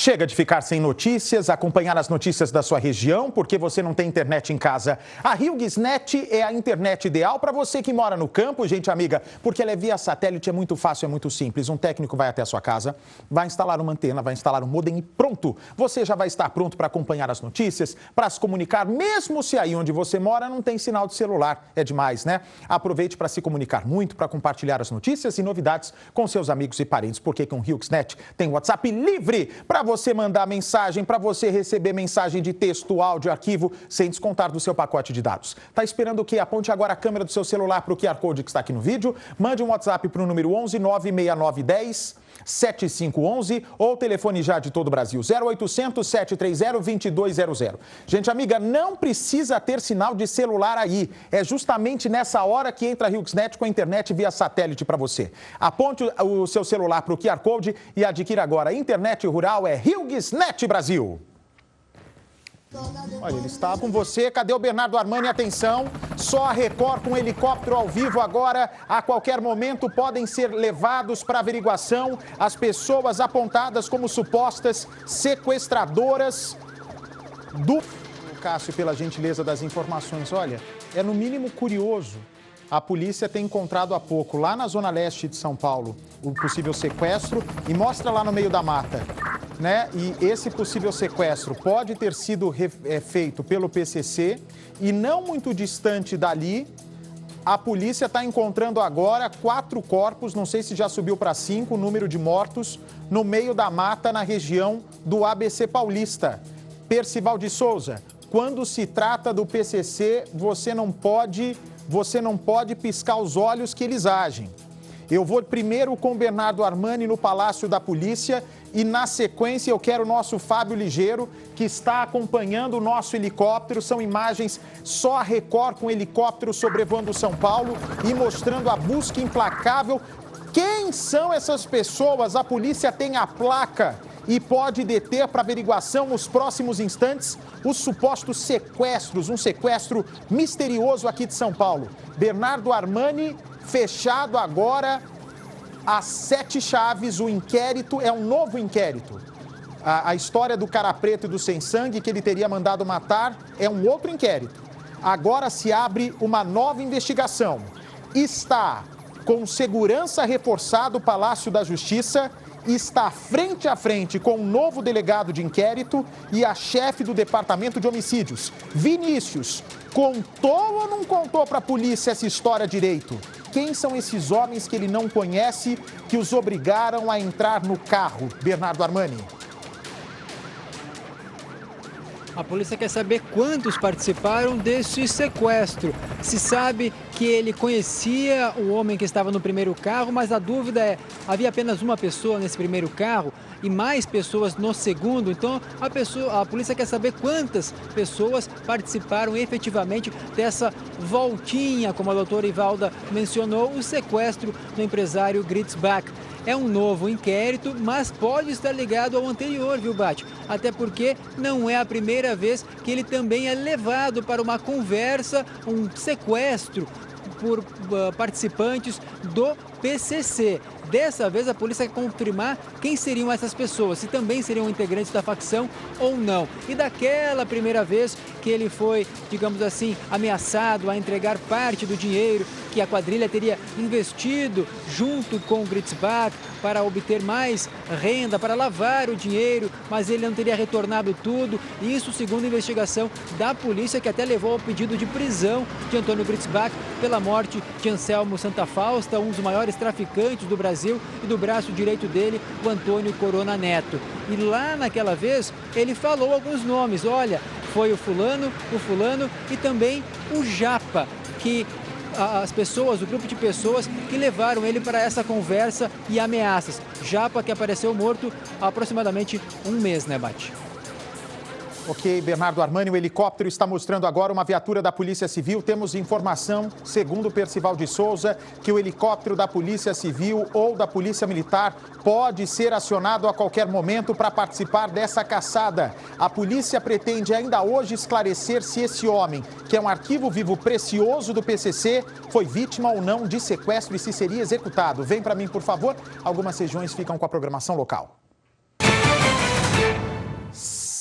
Chega de ficar sem notícias, acompanhar as notícias da sua região, porque você não tem internet em casa. A HughesNet é a internet ideal para você que mora no campo, gente amiga, porque ela é via satélite, é muito fácil, é muito simples. Um técnico vai até a sua casa, vai instalar uma antena, vai instalar um modem e pronto. Você já vai estar pronto para acompanhar as notícias, para se comunicar, mesmo se aí onde você mora não tem sinal de celular. É demais, né? Aproveite para se comunicar muito, para compartilhar as notícias e novidades com seus amigos e parentes, porque com HughesNet tem WhatsApp livre para você mandar mensagem, para você receber mensagem de texto, áudio, arquivo, sem descontar do seu pacote de dados. Tá esperando o quê? Aponte agora a câmera do seu celular para o QR Code que está aqui no vídeo, mande um WhatsApp para o número 11 96910 7511 ou telefone já de todo o Brasil, 0800 730 2200. Gente amiga, não precisa ter sinal de celular aí. É justamente nessa hora que entra a HughesNet com a internet via satélite para você. Aponte o seu celular para o QR Code e adquira agora. A internet rural é HughesNet Brasil. Olha, ele está com você. Cadê o Bernardo Armani? Atenção, só a Record com helicóptero ao vivo agora. A qualquer momento podem ser levados para averiguação as pessoas apontadas como supostas sequestradoras do... Cássio, pela gentileza das informações. Olha, é no mínimo curioso. A polícia tem encontrado há pouco, lá na zona leste de São Paulo, o possível sequestro e mostra lá no meio da mata, né? E esse possível sequestro pode ter sido feito pelo PCC e não muito distante dali, a polícia está encontrando agora 4 corpos, não sei se já subiu para 5 o número de mortos, no meio da mata na região do ABC Paulista. Percival de Souza, quando se trata do PCC, você não pode piscar os olhos que eles agem. Eu vou primeiro com o Bernardo Armani no Palácio da Polícia e, na sequência, eu quero o nosso Fábio Ligeiro, que está acompanhando o nosso helicóptero. São imagens só a Record com helicóptero sobrevoando São Paulo e mostrando a busca implacável. Quem são essas pessoas? A polícia tem a placa e pode deter para averiguação nos próximos instantes os supostos sequestros, um sequestro misterioso aqui de São Paulo. Bernardo Armani, fechado agora às 7 chaves, o inquérito é um novo inquérito. A história do cara preto e do sem sangue que ele teria mandado matar é um outro inquérito. Agora se abre uma nova investigação. Está com segurança reforçada o Palácio da Justiça, está frente a frente com o novo delegado de inquérito e a chefe do Departamento de Homicídios. Vinícius, contou ou não contou para a polícia essa história direito? Quem são esses homens que ele não conhece que os obrigaram a entrar no carro? Bernardo Armani. A polícia quer saber quantos participaram desse sequestro. Se sabe que ele conhecia o homem que estava no primeiro carro, mas a dúvida é, havia apenas uma pessoa nesse primeiro carro e mais pessoas no segundo? Então a polícia quer saber quantas pessoas participaram efetivamente dessa voltinha, como a doutora Ivalda mencionou, o sequestro do empresário Gritzbach. É um novo inquérito, mas pode estar ligado ao anterior, viu, Bate? Até porque não é a primeira vez que ele também é levado para uma conversa, um sequestro por participantes do PCC. Dessa vez a polícia quer confirmar quem seriam essas pessoas, se também seriam integrantes da facção ou não. E daquela primeira vez que ele foi, digamos assim, ameaçado a entregar parte do dinheiro que a quadrilha teria investido junto com o Gritzbach para obter mais renda, para lavar o dinheiro, mas ele não teria retornado tudo. Isso segundo a investigação da polícia, que até levou ao pedido de prisão de Antônio Gritzbach pela morte de Anselmo Santa Fausta, um dos maiores traficantes do Brasil, e do braço direito dele, o Antônio Corona Neto. E lá naquela vez ele falou alguns nomes, olha, foi o fulano e também o Japa, que as pessoas, o grupo de pessoas que levaram ele para essa conversa e ameaças. Japa, que apareceu morto há aproximadamente um mês, né, Bate? Ok, Bernardo Armani, o helicóptero está mostrando agora uma viatura da Polícia Civil. Temos informação, segundo Percival de Souza, que o helicóptero da Polícia Civil ou da Polícia Militar pode ser acionado a qualquer momento para participar dessa caçada. A polícia pretende ainda hoje esclarecer se esse homem, que é um arquivo vivo precioso do PCC, foi vítima ou não de sequestro e se seria executado. Vem para mim, por favor. Algumas regiões ficam com a programação local.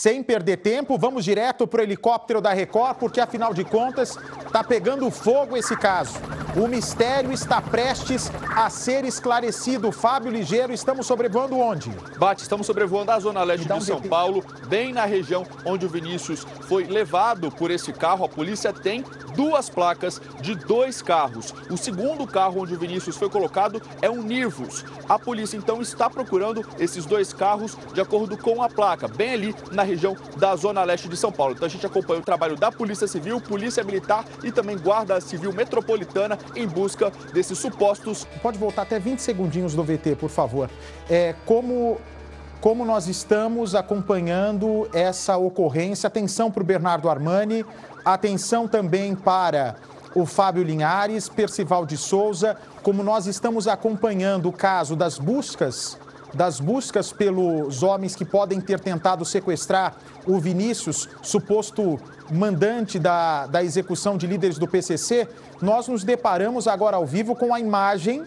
Sem perder tempo, vamos direto para o helicóptero da Record, porque afinal de contas está pegando fogo esse caso. O mistério está prestes a ser esclarecido. Fábio Ligeiro, estamos sobrevoando onde? Bate, estamos sobrevoando a zona leste de São Paulo, bem na região onde o Vinícius foi levado por esse carro. A polícia tem 2 placas de 2 carros. O segundo carro onde o Vinícius foi colocado é um Nivus. A polícia então está procurando esses 2 carros de acordo com a placa, bem ali na região da zona leste de São Paulo. Então a gente acompanha o trabalho da Polícia Civil, Polícia Militar e também Guarda Civil Metropolitana em busca desses supostos... Pode voltar até 20 segundinhos do VT, por favor. Como nós estamos acompanhando essa ocorrência? Atenção para o Bernardo Armani, atenção também para o Fábio Linhares, Percival de Souza, como nós estamos acompanhando o caso das buscas pelos homens que podem ter tentado sequestrar o Vinícius, suposto mandante da execução de líderes do PCC, nós nos deparamos agora ao vivo com a imagem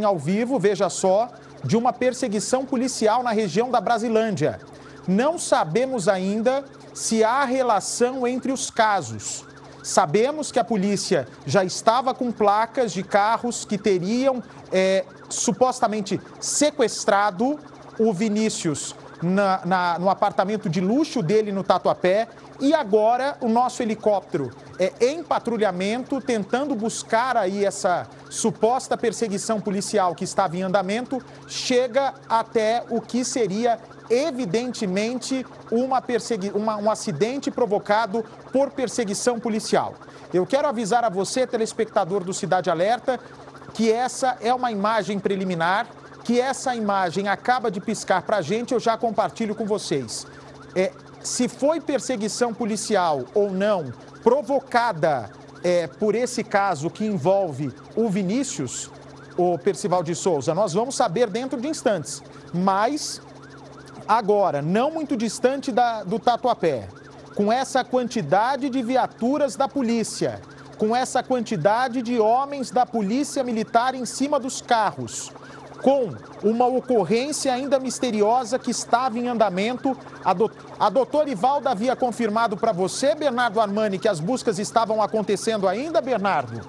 ao vivo, veja só, de uma perseguição policial na região da Brasilândia. Não sabemos ainda se há relação entre os casos. Sabemos que a polícia já estava com placas de carros que teriam supostamente sequestrado o Vinícius no apartamento de luxo dele no Tatuapé. E agora o nosso helicóptero em patrulhamento, tentando buscar aí essa suposta perseguição policial que estava em andamento, chega até o que seria evidentemente um acidente provocado por perseguição policial. Eu quero avisar a você, telespectador do Cidade Alerta, que essa é uma imagem preliminar, que essa imagem acaba de piscar para a gente, eu já compartilho com vocês. Se foi perseguição policial ou não, provocada por esse caso que envolve o Vinícius, o Percival de Souza, nós vamos saber dentro de instantes. Mas, agora, não muito distante do Tatuapé, com essa quantidade de viaturas da polícia, com essa quantidade de homens da Polícia Militar em cima dos carros, com uma ocorrência ainda misteriosa que estava em andamento. A doutora Ivalda havia confirmado para você, Bernardo Armani, que as buscas estavam acontecendo ainda, Bernardo?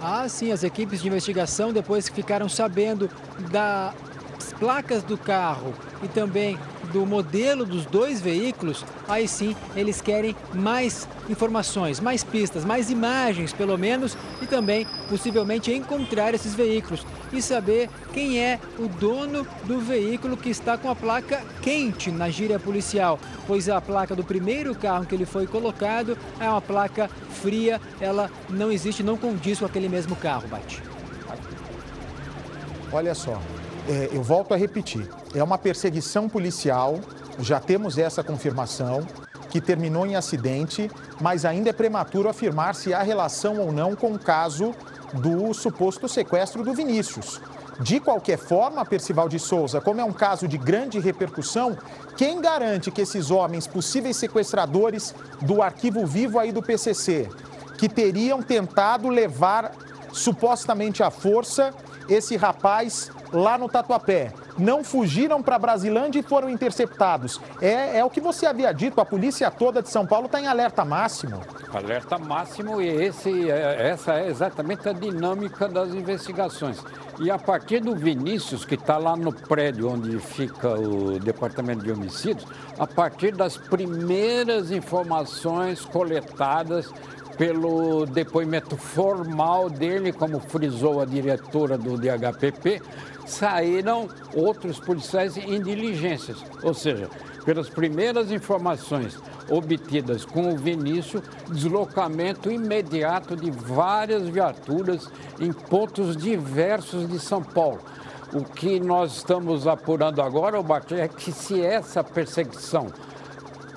Ah, sim, as equipes de investigação, depois que ficaram sabendo das placas do carro e também do modelo dos 2 veículos, aí sim eles querem mais informações, mais pistas, mais imagens pelo menos, e também possivelmente encontrar esses veículos e saber quem é o dono do veículo que está com a placa quente na gíria policial, pois a placa do primeiro carro que ele foi colocado é uma placa fria, ela não existe, não condiz com aquele mesmo carro, Bate. Olha só. Eu volto a repetir, é uma perseguição policial, já temos essa confirmação, que terminou em acidente, mas ainda é prematuro afirmar se há relação ou não com o caso do suposto sequestro do Vinícius. De qualquer forma, Percival de Souza, como é um caso de grande repercussão, quem garante que esses homens, possíveis sequestradores do arquivo vivo aí do PCC, que teriam tentado levar supostamente à força esse rapaz lá no Tatuapé, não fugiram para Brasilândia e foram interceptados? É o que você havia dito, a polícia toda de São Paulo está em alerta máximo. Alerta máximo, e essa é exatamente a dinâmica das investigações. E a partir do Vinícius, que está lá no prédio onde fica o Departamento de Homicídios, a partir das primeiras informações coletadas pelo depoimento formal dele, como frisou a diretora do DHPP, saíram outros policiais em diligências, ou seja, pelas primeiras informações obtidas com o Vinícius, deslocamento imediato de várias viaturas em pontos diversos de São Paulo. O que nós estamos apurando agora, Bate, é que se essa perseguição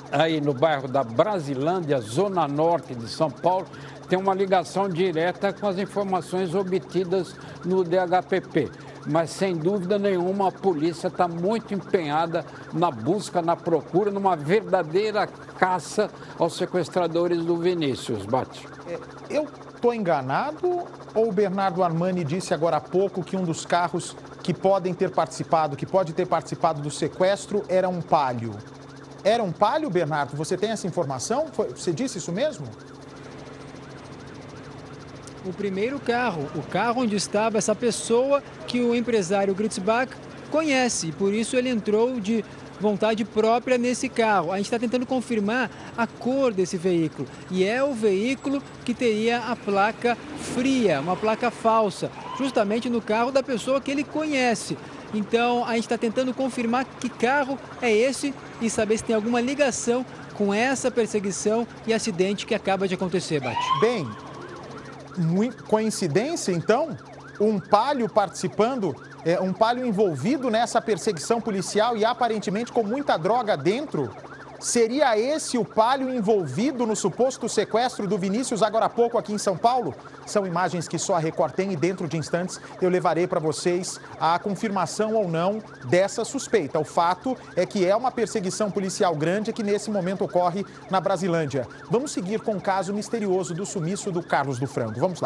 aí no bairro da Brasilândia, zona norte de São Paulo, tem uma ligação direta com as informações obtidas no DHPP. Mas, sem dúvida nenhuma, a polícia está muito empenhada na busca, na procura, numa verdadeira caça aos sequestradores do Vinícius, Bate. Eu estou enganado ou o Bernardo Armani disse agora há pouco que um dos carros que podem ter participado, que pode ter participado do sequestro, era um Palio. Era um Palio, Bernardo? Você tem essa informação? Você disse isso mesmo? O primeiro carro, o carro onde estava essa pessoa que o empresário Gritzbach conhece. Por isso ele entrou de vontade própria nesse carro. A gente está tentando confirmar a cor desse veículo. E é o veículo que teria a placa fria, uma placa falsa, justamente no carro da pessoa que ele conhece. Então a gente está tentando confirmar que carro é esse e saber se tem alguma ligação com essa perseguição e acidente que acaba de acontecer, Bate. Bem, coincidência então? Um Palio participando, um Palio envolvido nessa perseguição policial e aparentemente com muita droga dentro? Seria esse o Palio envolvido no suposto sequestro do Vinícius agora há pouco aqui em São Paulo? São imagens que só a Record tem e dentro de instantes eu levarei para vocês a confirmação ou não dessa suspeita. O fato é que é uma perseguição policial grande que nesse momento ocorre na Brasilândia. Vamos seguir com o caso misterioso do sumiço do Carlos do Frango. Vamos lá.